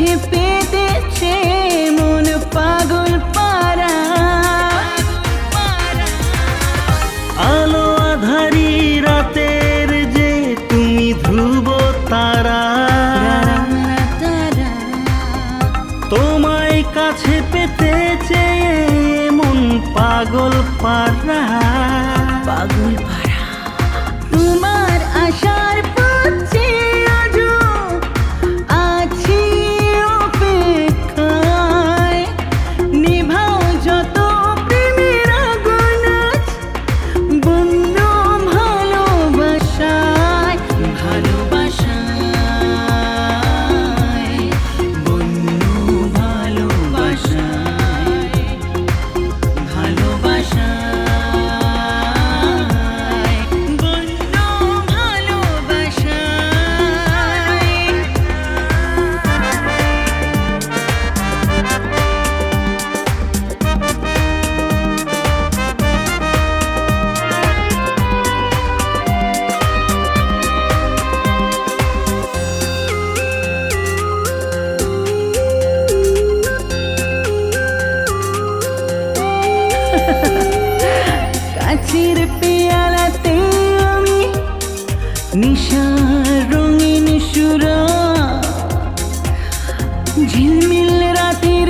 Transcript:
কাছে পেতেছে মন পাগল পারা। আলো আধারি রাতের যে তুমি ধ্রুব তারা, তোমায় কাছে পেতে চেয়ে মন পাগল পারা। পাগল পারা তোমার আশার পথে আজো আছি অপেক্ষায়। নিভাও যত প্রেমের আগুন আজ বন্ধু ভালোবাসায়, ভালোবাসায় বন্ধু ভালোবাসায়, ভালোবাসায় বন্ধু ভালোবাসায়। কাছের পেয়ালাতে আমি নিশার রঙিন সুরা, ঝিলমিল রাতের